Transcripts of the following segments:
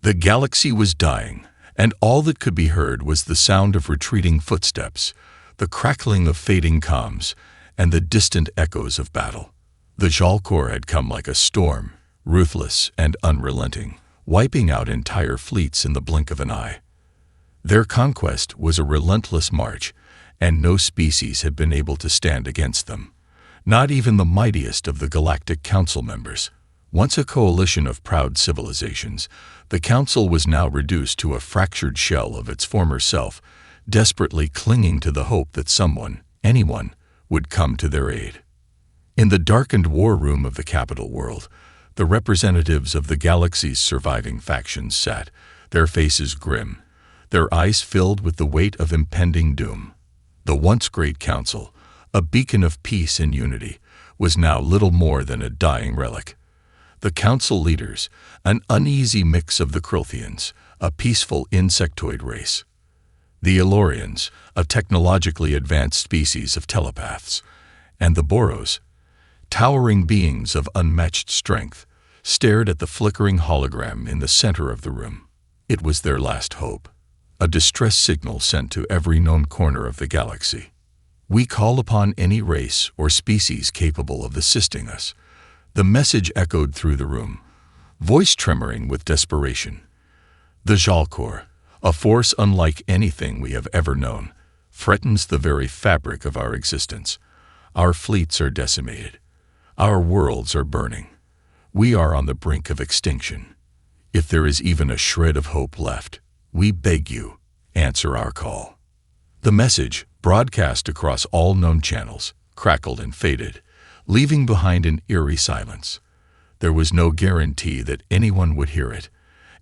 The galaxy was dying, and all that could be heard was the sound of retreating footsteps, the crackling of fading comms, and the distant echoes of battle. The Jalkor had come like a storm, ruthless and unrelenting, wiping out entire fleets in the blink of an eye. Their conquest was a relentless march, and no species had been able to stand against them. Not even the mightiest of the Galactic Council members. Once a coalition of proud civilizations, the Council was now reduced to a fractured shell of its former self, desperately clinging to the hope that someone, anyone, would come to their aid. In the darkened war room of the capital world, the representatives of the galaxy's surviving factions sat, their faces grim, their eyes filled with the weight of impending doom. The once great council, a beacon of peace and unity, was now little more than a dying relic. The council leaders, an uneasy mix of the Krilthians, a peaceful insectoid race. The Elorians, a technologically advanced species of telepaths, and the Boros, towering beings of unmatched strength, stared at the flickering hologram in the center of the room. It was their last hope, a distress signal sent to every known corner of the galaxy. "We call upon any race or species capable of assisting us." The message echoed through the room, voice tremoring with desperation. The Jalkor, a force unlike anything we have ever known, threatens the very fabric of our existence. Our fleets are decimated. Our worlds are burning. We are on the brink of extinction. If there is even a shred of hope left, we beg you, answer our call. The message, broadcast across all known channels, crackled and faded, leaving behind an eerie silence. There was no guarantee that anyone would hear it,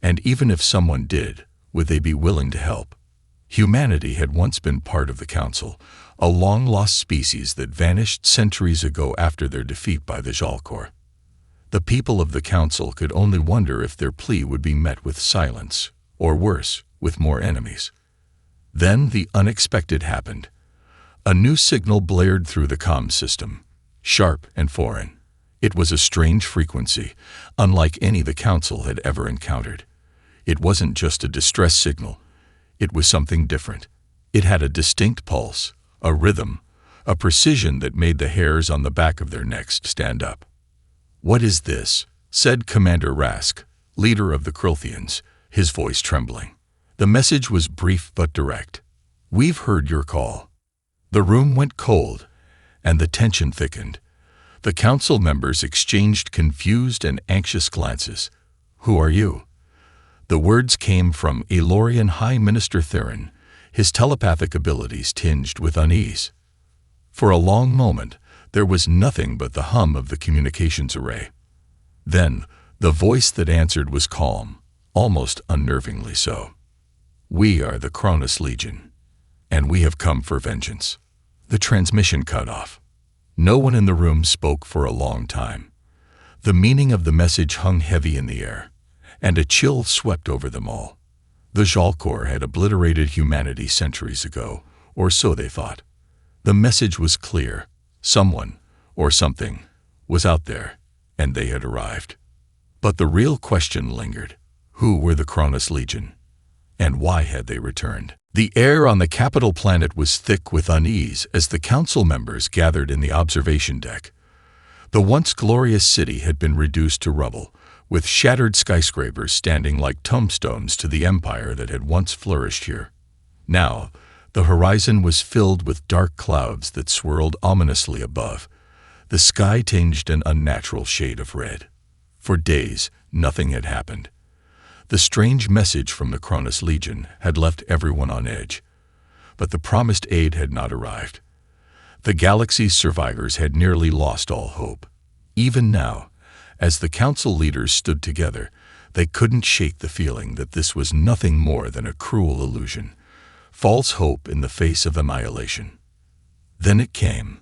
and even if someone did, would they be willing to help? Humanity had once been part of the Council, a long-lost species that vanished centuries ago after their defeat by the Jalkor. The people of the Council could only wonder if their plea would be met with silence, or worse, with more enemies. Then the unexpected happened. A new signal blared through the comm system, sharp and foreign. It was a strange frequency, unlike any the Council had ever encountered. It wasn't just a distress signal. It was something different. It had a distinct pulse, a rhythm, a precision that made the hairs on the back of their necks stand up. "What is this?" said Commander Rask, leader of the Krilthians, his voice trembling. The message was brief but direct. "We've heard your call." The room went cold, and the tension thickened. The Council members exchanged confused and anxious glances. "Who are you?" The words came from Elorian High Minister Theron, his telepathic abilities tinged with unease. For a long moment, there was nothing but the hum of the communications array. Then, the voice that answered was calm, almost unnervingly so. "We are the Cronus Legion, and we have come for vengeance." The transmission cut off. No one in the room spoke for a long time. The meaning of the message hung heavy in the air, and a chill swept over them all. The Jalkor had obliterated humanity centuries ago, or so they thought. The message was clear. Someone, or something, was out there, and they had arrived. But the real question lingered. Who were the Cronus Legion? And why had they returned? The air on the capital planet was thick with unease as the Council members gathered in the observation deck. The once glorious city had been reduced to rubble, with shattered skyscrapers standing like tombstones to the empire that had once flourished here. Now, the horizon was filled with dark clouds that swirled ominously above, the sky tinged an unnatural shade of red. For days, nothing had happened. The strange message from the Cronus Legion had left everyone on edge, but the promised aid had not arrived. The galaxy's survivors had nearly lost all hope. Even now, as the Council leaders stood together, they couldn't shake the feeling that this was nothing more than a cruel illusion, false hope in the face of annihilation. Then it came.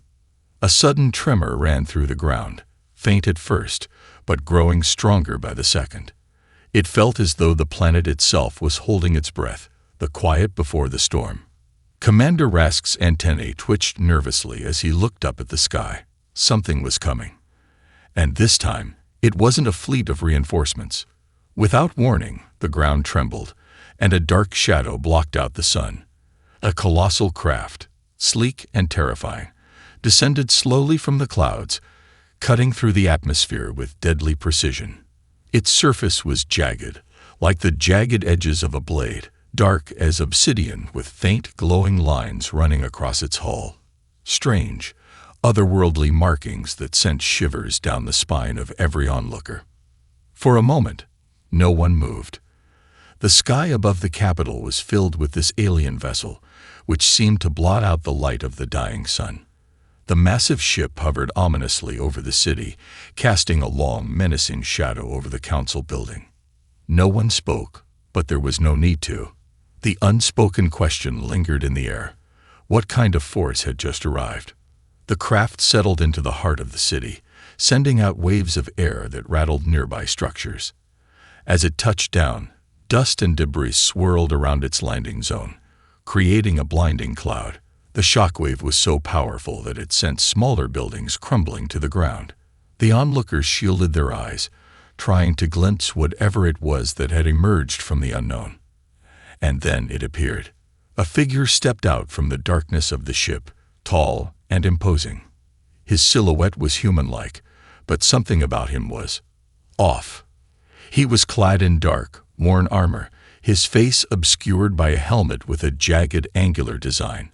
A sudden tremor ran through the ground, faint at first, but growing stronger by the second. It felt as though the planet itself was holding its breath, the quiet before the storm. Commander Rask's antennae twitched nervously as he looked up at the sky. Something was coming. And this time, it wasn't a fleet of reinforcements. Without warning, the ground trembled, and a dark shadow blocked out the sun. A colossal craft, sleek and terrifying, descended slowly from the clouds, cutting through the atmosphere with deadly precision. Its surface was jagged, like the jagged edges of a blade, dark as obsidian with faint glowing lines running across its hull. Strange, otherworldly markings that sent shivers down the spine of every onlooker. For a moment, no one moved. The sky above the capital was filled with this alien vessel, which seemed to blot out the light of the dying sun. The massive ship hovered ominously over the city, casting a long, menacing shadow over the council building. No one spoke, but there was no need to. The unspoken question lingered in the air. What kind of force had just arrived? The craft settled into the heart of the city, sending out waves of air that rattled nearby structures. As it touched down, dust and debris swirled around its landing zone, creating a blinding cloud. The shockwave was so powerful that it sent smaller buildings crumbling to the ground. The onlookers shielded their eyes, trying to glimpse whatever it was that had emerged from the unknown. And then it appeared. A figure stepped out from the darkness of the ship, tall and imposing. His silhouette was human-like, but something about him was off. He was clad in dark, worn armor, his face obscured by a helmet with a jagged, angular design.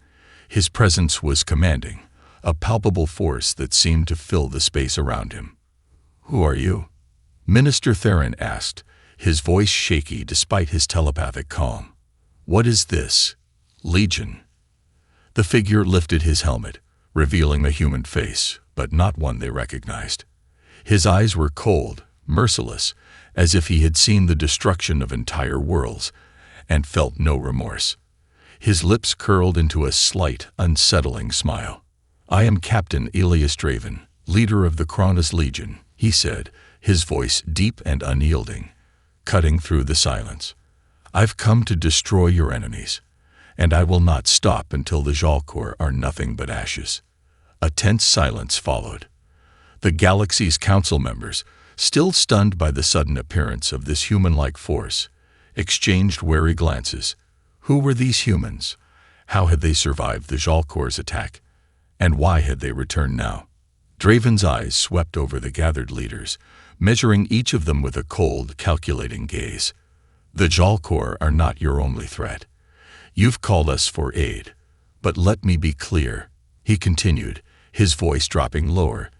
His presence was commanding, a palpable force that seemed to fill the space around him. "Who are you?" Minister Theron asked, his voice shaky despite his telepathic calm. "What is this? Legion?" The figure lifted his helmet, revealing a human face, but not one they recognized. His eyes were cold, merciless, as if he had seen the destruction of entire worlds, and felt no remorse. His lips curled into a slight, unsettling smile. "I am Captain Elias Draven, leader of the Cronus Legion," he said, his voice deep and unyielding, cutting through the silence. "I've come to destroy your enemies, and I will not stop until the Jalcor are nothing but ashes." A tense silence followed. The galaxy's council members, still stunned by the sudden appearance of this human-like force, exchanged wary glances. Who were these humans? How had they survived the Jalcor's attack? And why had they returned now? Draven's eyes swept over the gathered leaders, measuring each of them with a cold, calculating gaze. "The Jalcor are not your only threat. You've called us for aid. But let me be clear," he continued, his voice dropping lower.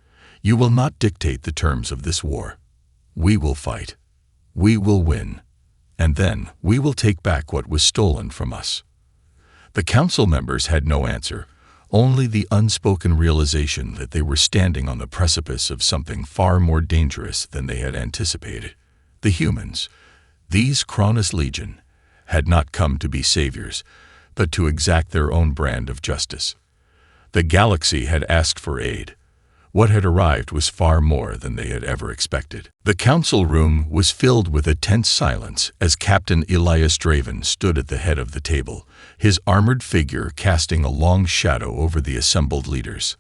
"You will not dictate the terms of this war. We will fight. We will win. And then we will take back what was stolen from us." The council members had no answer, only the unspoken realization that they were standing on the precipice of something far more dangerous than they had anticipated. The humans, these Cronus Legion, had not come to be saviors, but to exact their own brand of justice. The galaxy had asked for aid. What had arrived was far more than they had ever expected. The council room was filled with a tense silence as Captain Elias Draven stood at the head of the table, his armored figure casting a long shadow over the assembled leaders.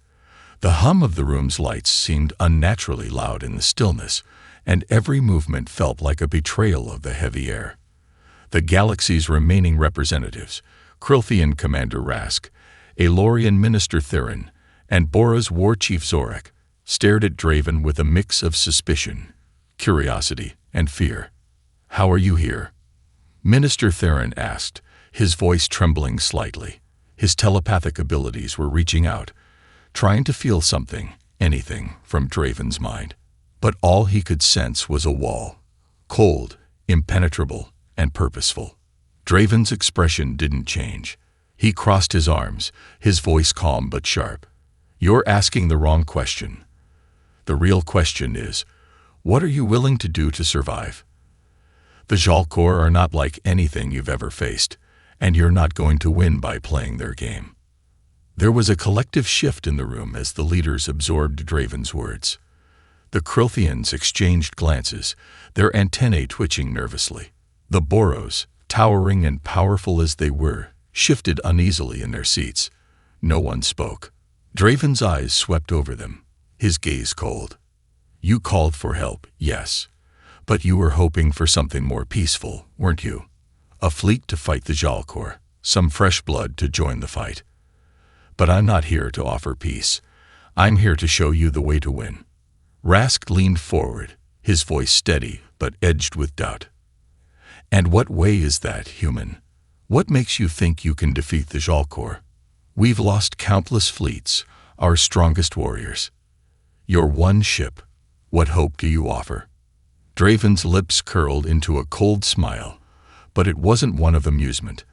The hum of the room's lights seemed unnaturally loud in the stillness, and every movement felt like a betrayal of the heavy air. The galaxy's remaining representatives, Krilthian Commander Rask, Aelorian Minister Theron, and Bora's War Chief Zorak, stared at Draven with a mix of suspicion, curiosity, and fear. "How are you here?" Minister Theron asked, his voice trembling slightly. His telepathic abilities were reaching out, trying to feel something, anything, from Draven's mind. But all he could sense was a wall, cold, impenetrable, and purposeful. Draven's expression didn't change. He crossed his arms, his voice calm but sharp. "You're asking the wrong question. The real question is, what are you willing to do to survive? The Jalcor are not like anything you've ever faced, and you're not going to win by playing their game." There was a collective shift in the room as the leaders absorbed Draven's words. The Krilthians exchanged glances, their antennae twitching nervously. The Boros, towering and powerful as they were, shifted uneasily in their seats. No one spoke. Draven's eyes swept over them, his gaze cold. "You called for help, yes. But you were hoping for something more peaceful, weren't you? A fleet to fight the Jalcor, some fresh blood to join the fight. But I'm not here to offer peace. I'm here to show you the way to win. Rask leaned forward, his voice steady but edged with doubt. And what way is that, human? What makes you think you can defeat the Jalcor? We've lost countless fleets, our strongest warriors. Your one ship. What hope do you offer? Draven's lips curled into a cold smile, but it wasn't one of amusement.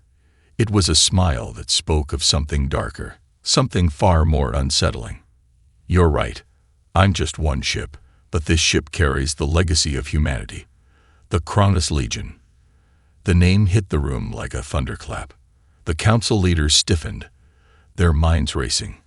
It was a smile that spoke of something darker, something far more unsettling. You're right. I'm just one ship, but this ship carries the legacy of humanity. The Cronus Legion. The name hit the room like a thunderclap. The council leaders stiffened, their minds racing.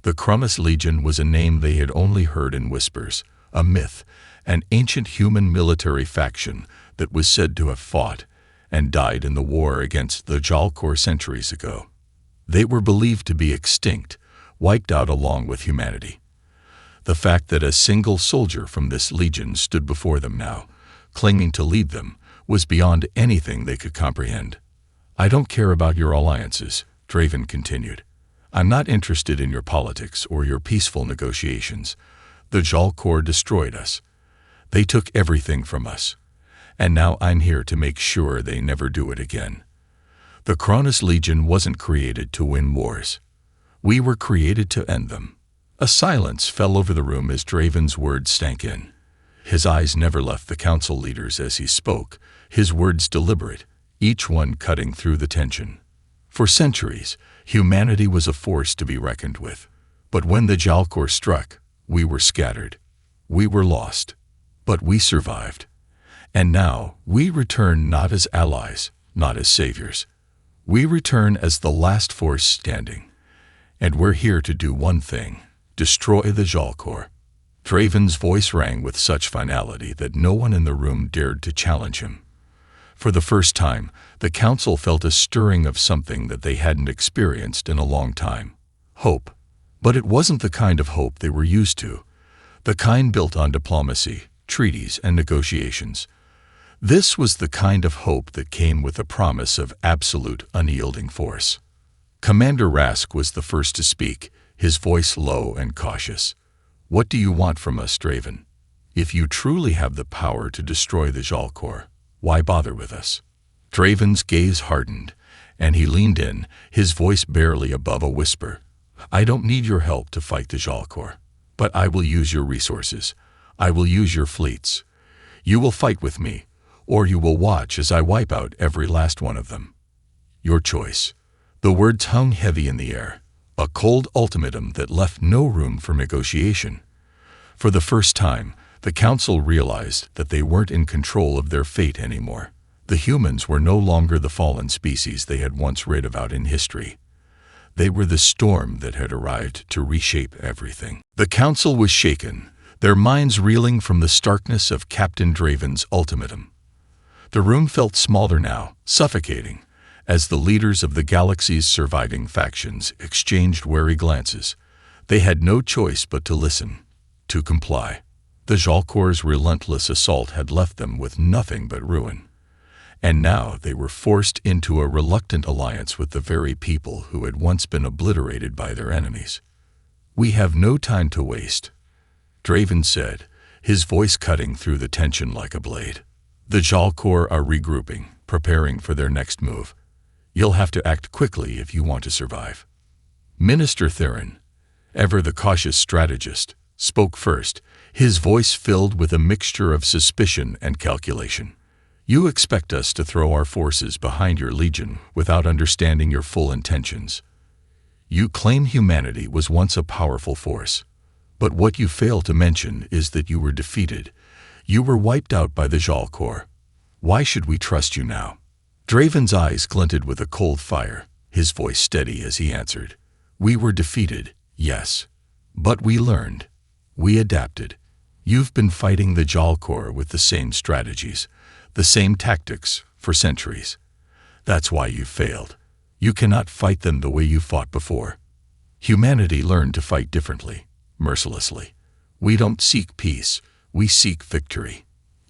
The Cronus Legion was a name they had only heard in whispers, a myth, an ancient human military faction that was said to have fought and died in the war against the Jalcor centuries ago. They were believed to be extinct, wiped out along with humanity. The fact that a single soldier from this legion stood before them now, clinging to lead them, was beyond anything they could comprehend. I don't care about your alliances, Draven continued. I'm not interested in your politics or your peaceful negotiations. The Jalcor destroyed us. They took everything from us. And now I'm here to make sure they never do it again. The Cronus Legion wasn't created to win wars. We were created to end them. A silence fell over the room as Draven's words sank in. His eyes never left the council leaders as he spoke, his words deliberate, each one cutting through the tension. For centuries, humanity was a force to be reckoned with. But when the Jalcor struck, we were scattered. We were lost. But we survived. And now, we return not as allies, not as saviors. We return as the last force standing. And we're here to do one thing: destroy the Jalcor. Draven's voice rang with such finality that no one in the room dared to challenge him. For the first time, the council felt a stirring of something that they hadn't experienced in a long time. Hope. But it wasn't the kind of hope they were used to. The kind built on diplomacy, treaties, and negotiations. This was the kind of hope that came with the promise of absolute, unyielding force. Commander Rask was the first to speak, his voice low and cautious. What do you want from us, Draven? If you truly have the power to destroy the Jalcor, why bother with us? Draven's gaze hardened, and he leaned in, his voice barely above a whisper. I don't need your help to fight the Jalcor, but I will use your resources. I will use your fleets. You will fight with me, or you will watch as I wipe out every last one of them. Your choice. The words hung heavy in the air, a cold ultimatum that left no room for negotiation. For the first time, the council realized that they weren't in control of their fate anymore. The humans were no longer the fallen species they had once read about in history. They were the storm that had arrived to reshape everything. The council was shaken, their minds reeling from the starkness of Captain Draven's ultimatum. The room felt smaller now, suffocating, as the leaders of the galaxy's surviving factions exchanged wary glances. They had no choice but to listen, to comply. The Jalcor's relentless assault had left them with nothing but ruin. And now they were forced into a reluctant alliance with the very people who had once been obliterated by their enemies. We have no time to waste, Draven said, his voice cutting through the tension like a blade. The Jalcor are regrouping, preparing for their next move. You'll have to act quickly if you want to survive. Minister Theron, ever the cautious strategist, spoke first, his voice filled with a mixture of suspicion and calculation. You expect us to throw our forces behind your legion without understanding your full intentions. You claim humanity was once a powerful force, but what you fail to mention is that you were defeated. You were wiped out by the Jalcor. Why should we trust you now? Draven's eyes glinted with a cold fire, his voice steady as he answered. We were defeated, yes. But we learned. We adapted. You've been fighting the Jalcor with the same strategies, the same tactics, for centuries. That's why you failed. You cannot fight them the way you fought before. Humanity learned to fight differently, mercilessly. We don't seek peace, we seek victory.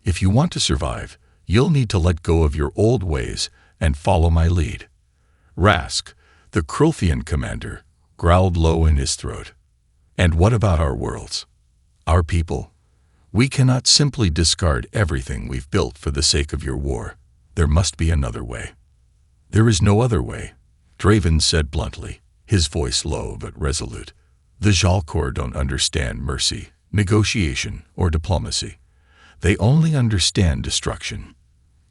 If you want to survive, you'll need to let go of your old ways and follow my lead." Rask, the Krulfian commander, growled low in his throat. "And what about our worlds? Our people? We cannot simply discard everything we've built for the sake of your war. There must be another way." "There is no other way," Draven said bluntly, his voice low but resolute. "The Jalkor don't understand mercy, negotiation, or diplomacy. They only understand destruction.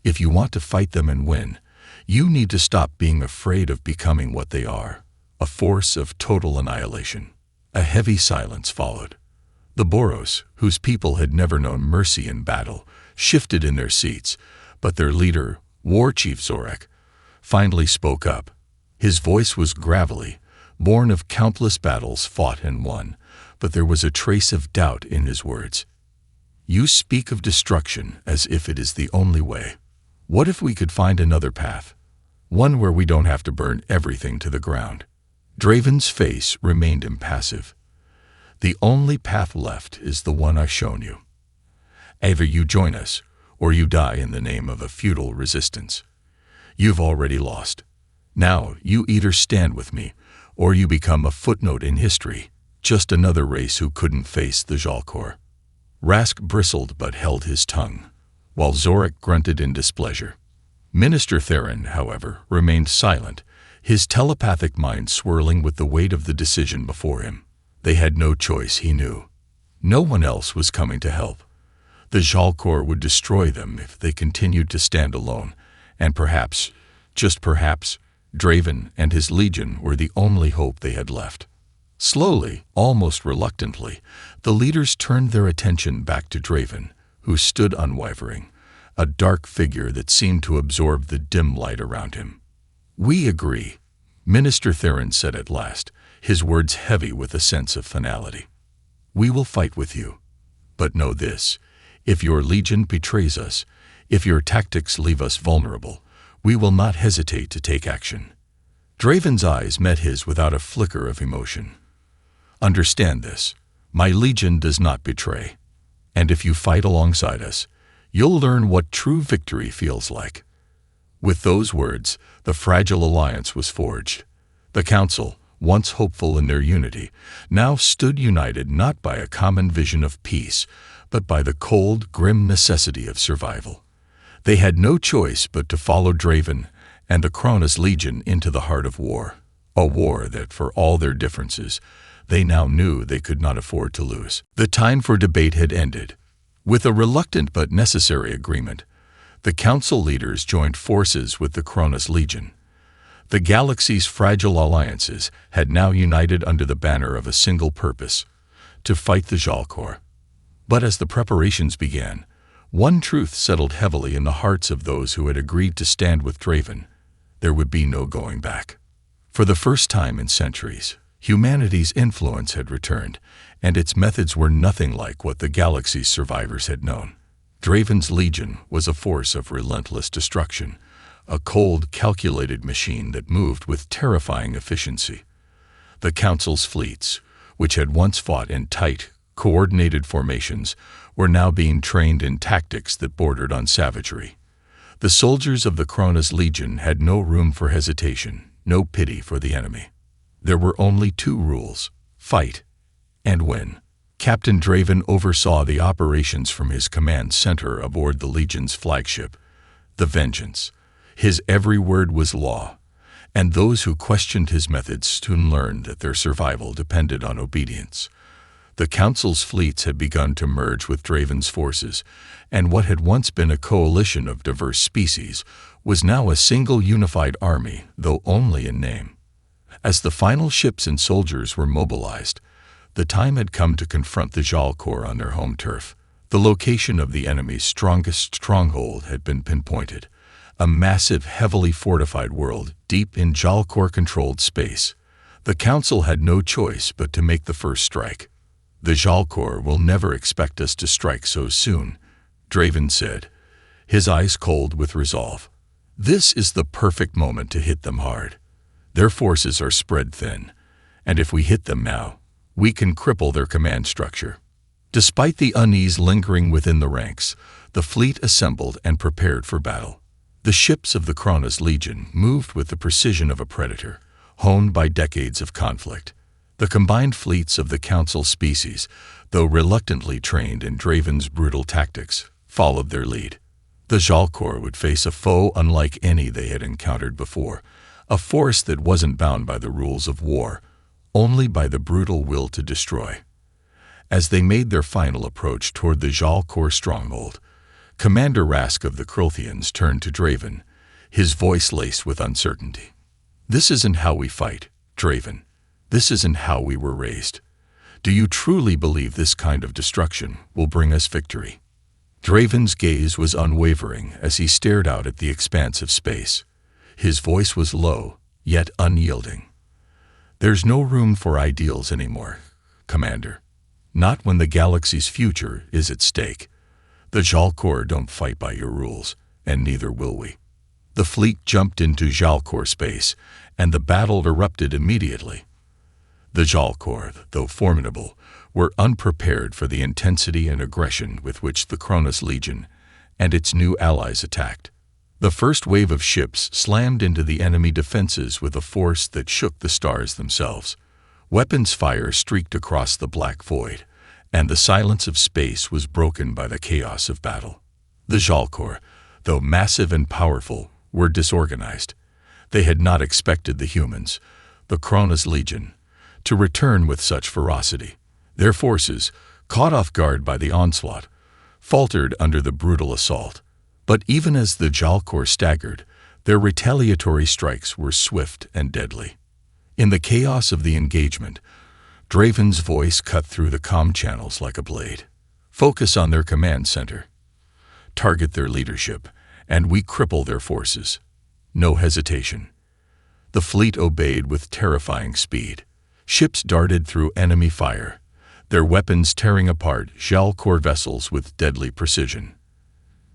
If you want to fight them and win, you need to stop being afraid of becoming what they are, a force of total annihilation." A heavy silence followed. The Boros, whose people had never known mercy in battle, shifted in their seats, but their leader, War Chief Zorak, finally spoke up. His voice was gravelly, born of countless battles fought and won, but there was a trace of doubt in his words. "You speak of destruction as if it is the only way. What if we could find another path? One where we don't have to burn everything to the ground?" Draven's face remained impassive. "The only path left is the one I've shown you. Either you join us, or you die in the name of a futile resistance. You've already lost. Now you either stand with me, or you become a footnote in history, just another race who couldn't face the Jalkor." Rask bristled but held his tongue, while Zorak grunted in displeasure. Minister Theron, however, remained silent, his telepathic mind swirling with the weight of the decision before him. They had no choice, he knew. No one else was coming to help. The Jalkor would destroy them if they continued to stand alone, and perhaps, just perhaps, Draven and his legion were the only hope they had left. Slowly, almost reluctantly, the leaders turned their attention back to Draven, who stood unwavering, a dark figure that seemed to absorb the dim light around him. "We agree," Minister Theron said at last, his words heavy with a sense of finality. "We will fight with you. But know this, if your legion betrays us, if your tactics leave us vulnerable, we will not hesitate to take action." Draven's eyes met his without a flicker of emotion. "Understand this, my legion does not betray. And if you fight alongside us, you'll learn what true victory feels like." With those words, the fragile alliance was forged. The Council, once hopeful in their unity, now stood united not by a common vision of peace, but by the cold, grim necessity of survival. They had no choice but to follow Draven and the Kronos Legion into the heart of war, a war that, for all their differences, they now knew they could not afford to lose. The time for debate had ended. With a reluctant but necessary agreement, the Council leaders joined forces with the Kronos Legion. The galaxy's fragile alliances had now united under the banner of a single purpose: to fight the Jalkor. But as the preparations began, one truth settled heavily in the hearts of those who had agreed to stand with Draven: there would be no going back. For the first time in centuries, humanity's influence had returned, and its methods were nothing like what the galaxy's survivors had known. Draven's legion was a force of relentless destruction, a cold, calculated machine that moved with terrifying efficiency. The Council's fleets, which had once fought in tight, coordinated formations, were now being trained in tactics that bordered on savagery. The soldiers of the Kronos Legion had no room for hesitation, no pity for the enemy. There were only two rules: fight and win. Captain Draven oversaw the operations from his command center aboard the Legion's flagship, the Vengeance. His every word was law, and those who questioned his methods soon learned that their survival depended on obedience. The Council's fleets had begun to merge with Draven's forces, and what had once been a coalition of diverse species was now a single unified army, though only in name. As the final ships and soldiers were mobilized, the time had come to confront the Jalkor on their home turf. The location of the enemy's strongest stronghold had been pinpointed, a massive, heavily fortified world deep in Jalkor-controlled space. The Council had no choice but to make the first strike. "The Jalkor will never expect us to strike so soon," Draven said, his eyes cold with resolve. "This is the perfect moment to hit them hard. Their forces are spread thin, and if we hit them now, we can cripple their command structure." Despite the unease lingering within the ranks, The fleet assembled and prepared for battle. The ships of the Kronos Legion moved with the precision of a predator, honed by decades of conflict. The combined fleets of the Council species, though reluctantly trained in Draven's brutal tactics, followed their lead. The Jalcor would face a foe unlike any they had encountered before, a force that wasn't bound by the rules of war, only by the brutal will to destroy. As they made their final approach toward the Jalcor stronghold, Commander Rask of the Krothians turned to Draven, his voice laced with uncertainty. "This isn't how we fight, Draven. This isn't how we were raised. Do you truly believe this kind of destruction will bring us victory?" Draven's gaze was unwavering as he stared out at the expanse of space. His voice was low, yet unyielding. "There's no room for ideals anymore, Commander. Not when the galaxy's future is at stake. The Jalcor don't fight by your rules, and neither will we." The fleet jumped into Jalcor space, and the battle erupted immediately. The Jalcor, though formidable, were unprepared for the intensity and aggression with which the Kronos Legion and its new allies attacked. The first wave of ships slammed into the enemy defenses with a force that shook the stars themselves. Weapons fire streaked across the black void, and the silence of space was broken by the chaos of battle. The Jalcor, though massive and powerful, were disorganized. They had not expected the humans, the Kronos Legion, to return with such ferocity. Their forces, caught off guard by the onslaught, faltered under the brutal assault. But even as the Jalcor staggered, their retaliatory strikes were swift and deadly. In the chaos of the engagement, Draven's voice cut through the comm channels like a blade. "Focus on their command center. Target their leadership, and we cripple their forces. No hesitation." The fleet obeyed with terrifying speed. Ships darted through enemy fire, their weapons tearing apart Jalcor vessels with deadly precision.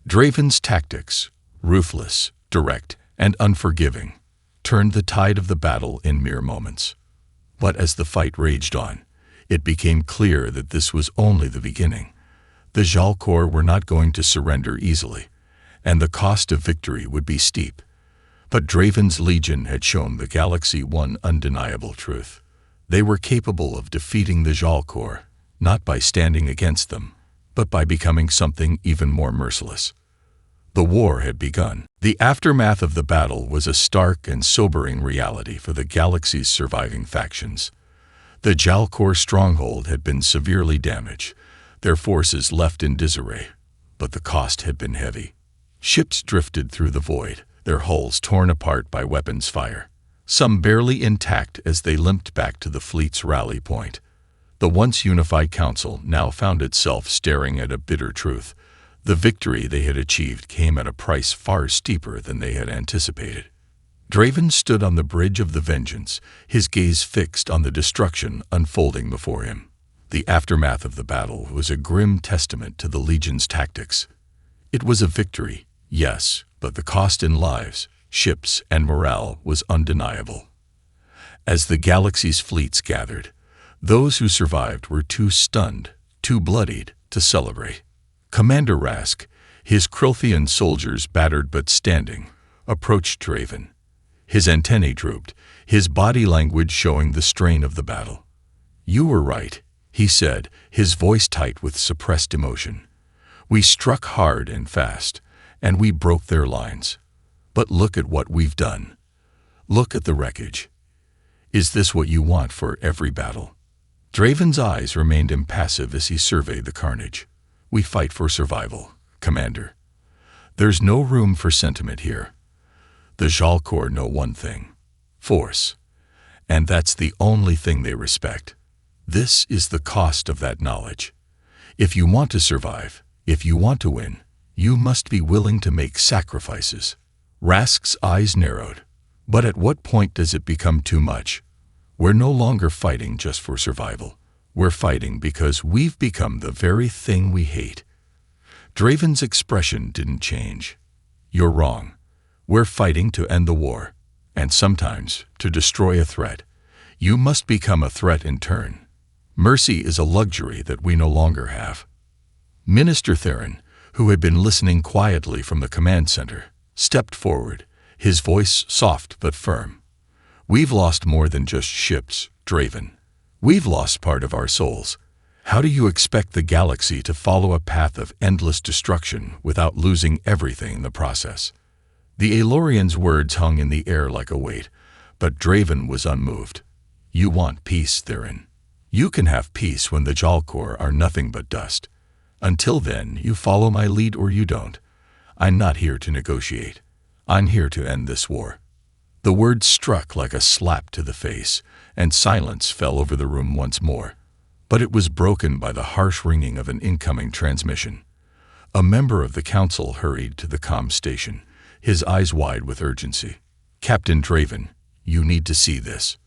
Draven's tactics, ruthless, direct, and unforgiving, turned the tide of the battle in mere moments. But as the fight raged on, it became clear that this was only the beginning. The Jalcor were not going to surrender easily, and the cost of victory would be steep. But Draven's Legion had shown the galaxy one undeniable truth. They were capable of defeating the Jalcor, not by standing against them, but by becoming something even more merciless. The war had begun. The aftermath of the battle was a stark and sobering reality for the galaxy's surviving factions. The Jalcor stronghold had been severely damaged, their forces left in disarray, but the cost had been heavy. Ships drifted through the void, their hulls torn apart by weapons fire, some barely intact as they limped back to the fleet's rally point. The once unified council now found itself staring at a bitter truth. The victory they had achieved came at a price far steeper than they had anticipated. Draven stood on the bridge of the Vengeance, his gaze fixed on the destruction unfolding before him. The aftermath of the battle was a grim testament to the Legion's tactics. It was a victory, yes, but the cost in lives, ships, and morale was undeniable. As the galaxy's fleets gathered, those who survived were too stunned, too bloodied, to celebrate. Commander Rask, his Krothian soldiers battered but standing, approached Draven. His antennae drooped, his body language showing the strain of the battle. "You were right," he said, his voice tight with suppressed emotion. "We struck hard and fast, and we broke their lines. But look at what we've done. Look at the wreckage. Is this what you want for every battle?" Draven's eyes remained impassive as he surveyed the carnage. "We fight for survival, Commander. There's no room for sentiment here. The Jalcor know one thing: force. And that's the only thing they respect. This is the cost of that knowledge. If you want to survive, if you want to win, you must be willing to make sacrifices." Rask's eyes narrowed. "But at what point does it become too much? We're no longer fighting just for survival. We're fighting because we've become the very thing we hate." Draven's expression didn't change. "You're wrong. We're fighting to end the war, and sometimes to destroy a threat. You must become a threat in turn. Mercy is a luxury that we no longer have." Minister Theron, who had been listening quietly from the command center, stepped forward, his voice soft but firm. "We've lost more than just ships, Draven. We've lost part of our souls. How do you expect the galaxy to follow a path of endless destruction without losing everything in the process?" The Aelorian's words hung in the air like a weight, but Draven was unmoved. "You want peace, Theron. You can have peace when the Jalcor are nothing but dust. Until then, you follow my lead or you don't. I'm not here to negotiate. I'm here to end this war." The words struck like a slap to the face, and silence fell over the room once more. But it was broken by the harsh ringing of an incoming transmission. A member of the council hurried to the comm station, his eyes wide with urgency. "Captain Draven, you need to see this."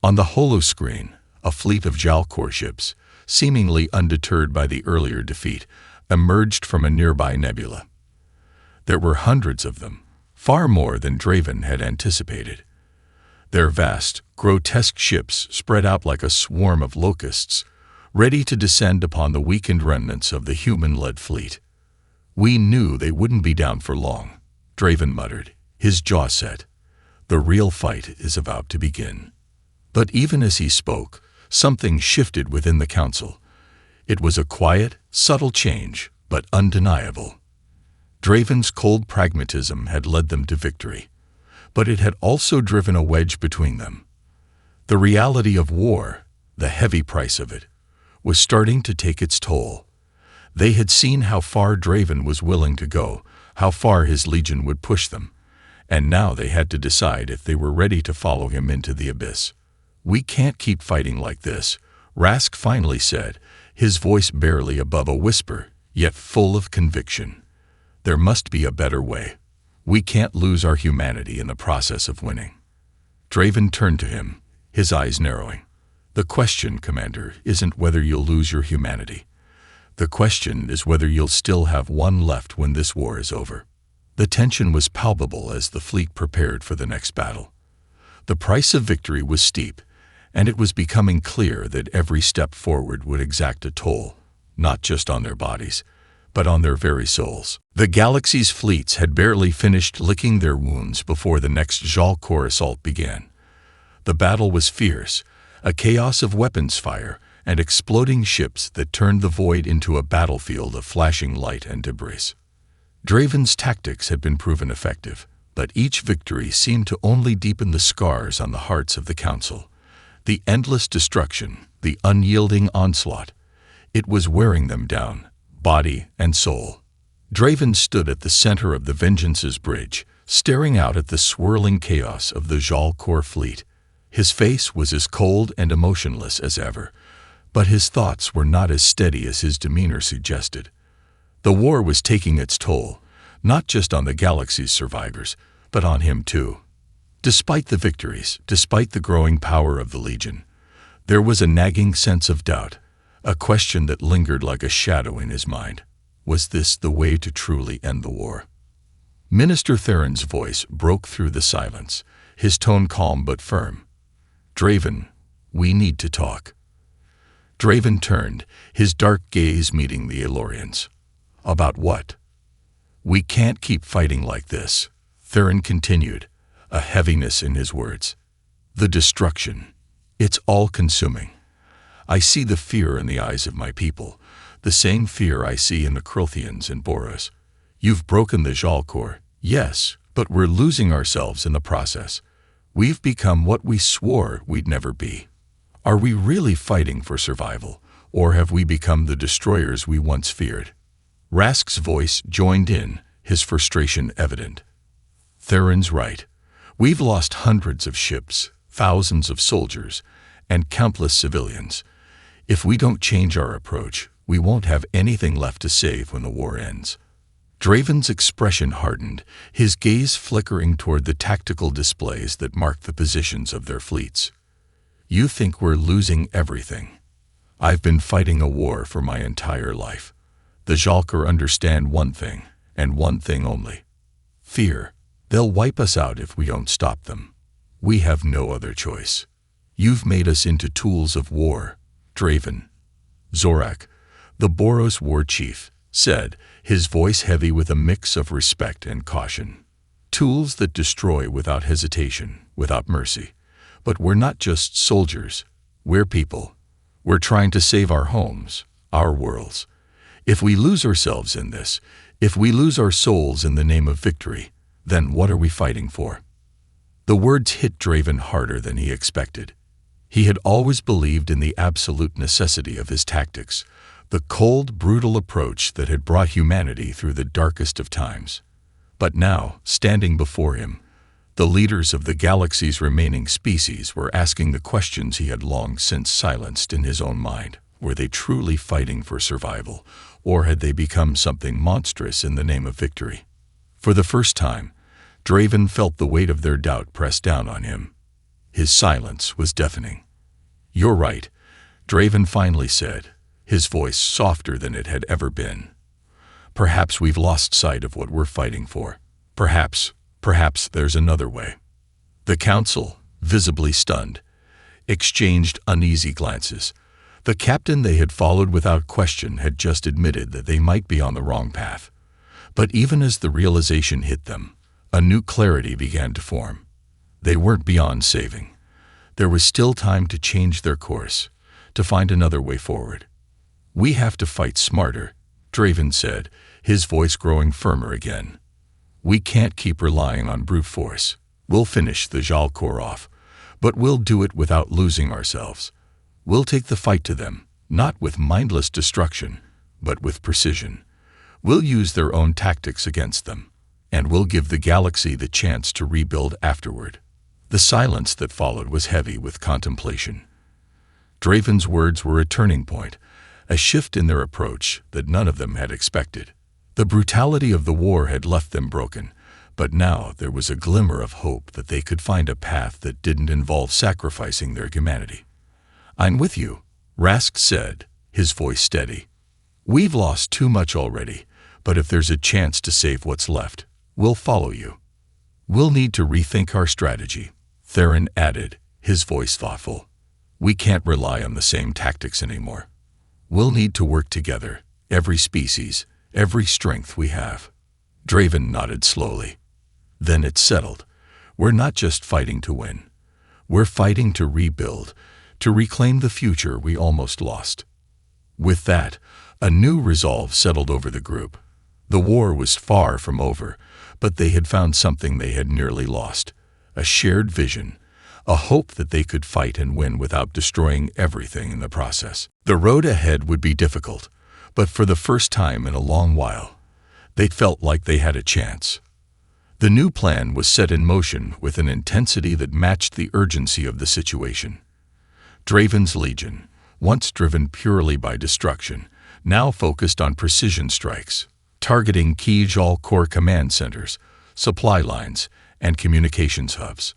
On the holoscreen, a fleet of Jalcor ships, seemingly undeterred by the earlier defeat, emerged from a nearby nebula. There were hundreds of them, far more than Draven had anticipated. Their vast, grotesque ships spread out like a swarm of locusts, ready to descend upon the weakened remnants of the human-led fleet. "We knew they wouldn't be down for long," Draven muttered, his jaw set. "The real fight is about to begin." But even as he spoke, something shifted within the council. It was a quiet, subtle change, but undeniable. Draven's cold pragmatism had led them to victory, but it had also driven a wedge between them. The reality of war, the heavy price of it, was starting to take its toll. They had seen how far Draven was willing to go, how far his legion would push them, and now they had to decide if they were ready to follow him into the abyss. "We can't keep fighting like this," Rask finally said, his voice barely above a whisper, yet full of conviction. "There must be a better way. We can't lose our humanity in the process of winning." Draven turned to him, his eyes narrowing. "The question, Commander, isn't whether you'll lose your humanity. The question is whether you'll still have one left when this war is over." The tension was palpable as the fleet prepared for the next battle. The price of victory was steep, and it was becoming clear that every step forward would exact a toll, not just on their bodies, but on their very souls. The galaxy's fleets had barely finished licking their wounds before the next Jalcor assault began. The battle was fierce, a chaos of weapons fire and exploding ships that turned the void into a battlefield of flashing light and debris. Draven's tactics had been proven effective, but each victory seemed to only deepen the scars on the hearts of the council. The endless destruction, the unyielding onslaught, it was wearing them down, body and soul. Draven stood at the center of the Vengeance's bridge, staring out at the swirling chaos of the Jalcor fleet. His face was as cold and emotionless as ever, but his thoughts were not as steady as his demeanor suggested. The war was taking its toll, not just on the galaxy's survivors, but on him too. Despite the victories, despite the growing power of the Legion, there was a nagging sense of doubt, a question that lingered like a shadow in his mind. Was this the way to truly end the war? Minister Theron's voice broke through the silence, his tone calm but firm. "Draven, we need to talk." Draven turned, his dark gaze meeting the Aelorian's. "About what?" "We can't keep fighting like this," Theron continued, a heaviness in his words. "The destruction, it's all-consuming. I see the fear in the eyes of my people, the same fear I see in the Krothians and Boros. You've broken the Jalcor, yes, but we're losing ourselves in the process. We've become what we swore we'd never be. Are we really fighting for survival, or have we become the destroyers we once feared?" Rask's voice joined in, his frustration evident. "Theron's right. We've lost hundreds of ships, thousands of soldiers, and countless civilians. If we don't change our approach, we won't have anything left to save when the war ends." Draven's expression hardened, his gaze flickering toward the tactical displays that marked the positions of their fleets. "You think we're losing everything. I've been fighting a war for my entire life. The Jalcor understand one thing, and one thing only. Fear. They'll wipe us out if we don't stop them. We have no other choice. You've made us into tools of war, Draven." Zorak, the Boros war chief, said, his voice heavy with a mix of respect and caution. Tools that destroy without hesitation, without mercy. But we're not just soldiers. We're people. We're trying to save our homes, our worlds. If we lose ourselves in this, if we lose our souls in the name of victory, then what are we fighting for? The words hit Draven harder than he expected. He had always believed in the absolute necessity of his tactics, the cold, brutal approach that had brought humanity through the darkest of times. But now, standing before him, the leaders of the galaxy's remaining species were asking the questions he had long since silenced in his own mind. Were they truly fighting for survival, or had they become something monstrous in the name of victory? For the first time, Draven felt the weight of their doubt press down on him. His silence was deafening. "You're right," Draven finally said, his voice softer than it had ever been. "Perhaps we've lost sight of what we're fighting for. Perhaps there's another way." The council, visibly stunned, exchanged uneasy glances. The captain they had followed without question had just admitted that they might be on the wrong path. But even as the realization hit them, a new clarity began to form. They weren't beyond saving. There was still time to change their course, to find another way forward. "We have to fight smarter," Draven said, his voice growing firmer again. "We can't keep relying on brute force. We'll finish the Jalcor off, but we'll do it without losing ourselves. We'll take the fight to them, not with mindless destruction, but with precision. We'll use their own tactics against them, and we'll give the galaxy the chance to rebuild afterward." The silence that followed was heavy with contemplation. Draven's words were a turning point, a shift in their approach that none of them had expected. The brutality of the war had left them broken, but now there was a glimmer of hope that they could find a path that didn't involve sacrificing their humanity. "I'm with you," Rask said, his voice steady. "We've lost too much already, but if there's a chance to save what's left, we'll follow you. We'll need to rethink our strategy," Theron added, his voice thoughtful. "We can't rely on the same tactics anymore. We'll need to work together, every species, every strength we have." Draven nodded slowly. Then it settled. "We're not just fighting to win. We're fighting to rebuild, to reclaim the future we almost lost." With that, a new resolve settled over the group. The war was far from over, but they had found something they had nearly lost: a shared vision, a hope that they could fight and win without destroying everything in the process. The road ahead would be difficult, but for the first time in a long while, they felt like they had a chance. The new plan was set in motion with an intensity that matched the urgency of the situation. Draven's Legion, once driven purely by destruction, now focused on precision strikes, targeting key Jalcor command centers, supply lines, and communications hubs.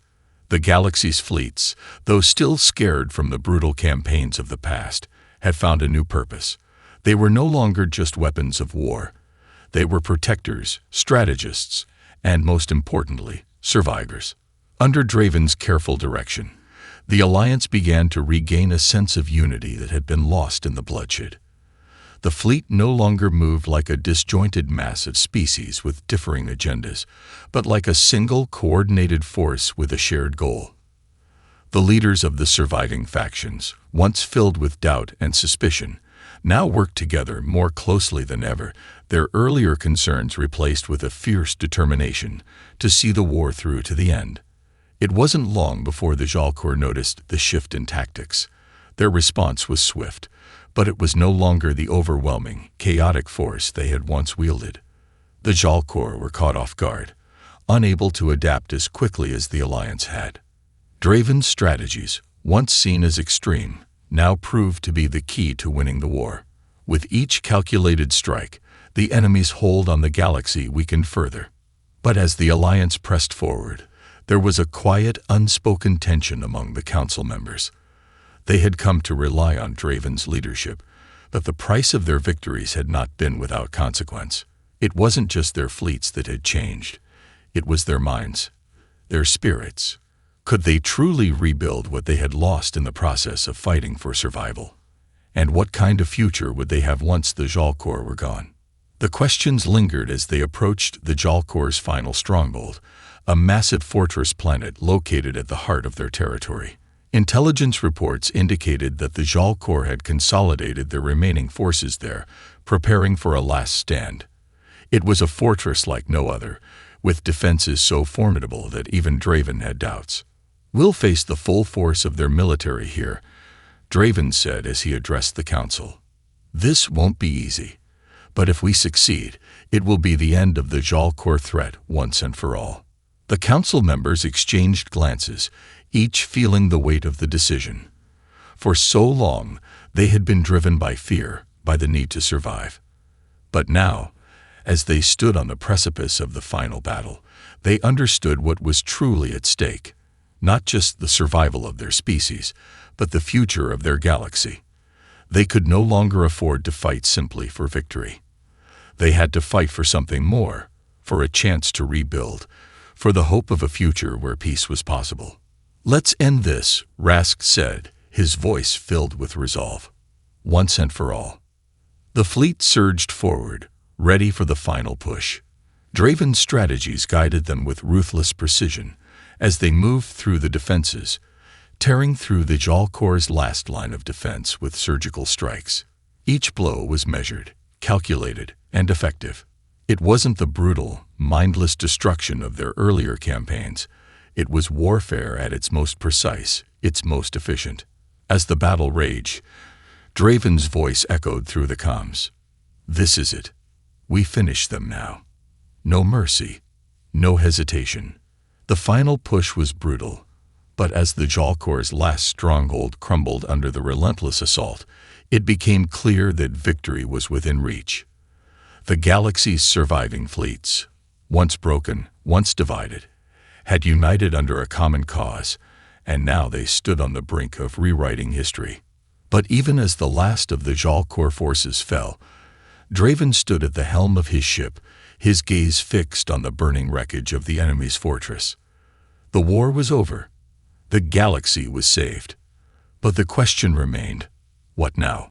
The galaxy's fleets, though still scared from the brutal campaigns of the past, had found a new purpose. They were no longer just weapons of war. They were protectors, strategists, and most importantly, survivors. Under Draven's careful direction, the Alliance began to regain a sense of unity that had been lost in the bloodshed. The fleet no longer moved like a disjointed mass of species with differing agendas, but like a single coordinated force with a shared goal. The leaders of the surviving factions, once filled with doubt and suspicion, now worked together more closely than ever, their earlier concerns replaced with a fierce determination to see the war through to the end. It wasn't long before the Jalcor noticed the shift in tactics. Their response was swift, but it was no longer the overwhelming, chaotic force they had once wielded. The Jalcor were caught off guard, unable to adapt as quickly as the Alliance had. Draven's strategies, once seen as extreme, now proved to be the key to winning the war. With each calculated strike, the enemy's hold on the galaxy weakened further. But as the Alliance pressed forward, there was a quiet, unspoken tension among the council members. They had come to rely on Draven's leadership, but the price of their victories had not been without consequence. It wasn't just their fleets that had changed. It was their minds, their spirits. Could they truly rebuild what they had lost in the process of fighting for survival? And what kind of future would they have once the Jalcor were gone? The questions lingered as they approached the Jalkor's final stronghold, a massive fortress planet located at the heart of their territory. Intelligence reports indicated that the Jalkor had consolidated their remaining forces there, preparing for a last stand. It was a fortress like no other, with defenses so formidable that even Draven had doubts. "We'll face the full force of their military here," Draven said as he addressed the council. "This won't be easy, but if we succeed, it will be the end of the Jalkor threat once and for all." The council members exchanged glances, each feeling the weight of the decision. For so long, they had been driven by fear, by the need to survive. But now, as they stood on the precipice of the final battle, they understood what was truly at stake. Not just the survival of their species, but the future of their galaxy. They could no longer afford to fight simply for victory. They had to fight for something more, for a chance to rebuild, for the hope of a future where peace was possible. "Let's end this," Rask said, his voice filled with resolve. Once and for all. The fleet surged forward, ready for the final push. Draven's strategies guided them with ruthless precision as they moved through the defenses, tearing through the Jalkor's last line of defense with surgical strikes. Each blow was measured, calculated, and effective. It wasn't the brutal, mindless destruction of their earlier campaigns. It was warfare at its most precise, its most efficient. As the battle raged, Draven's voice echoed through the comms. "This is it. We finish them now. No mercy, no hesitation." The final push was brutal, but as the Jalkor's last stronghold crumbled under the relentless assault, it became clear that victory was within reach. The galaxy's surviving fleets, once broken, once divided, had united under a common cause, and now they stood on the brink of rewriting history. But even as the last of the Jalkor forces fell, Draven stood at the helm of his ship, his gaze fixed on the burning wreckage of the enemy's fortress. The war was over. The galaxy was saved. But the question remained, what now?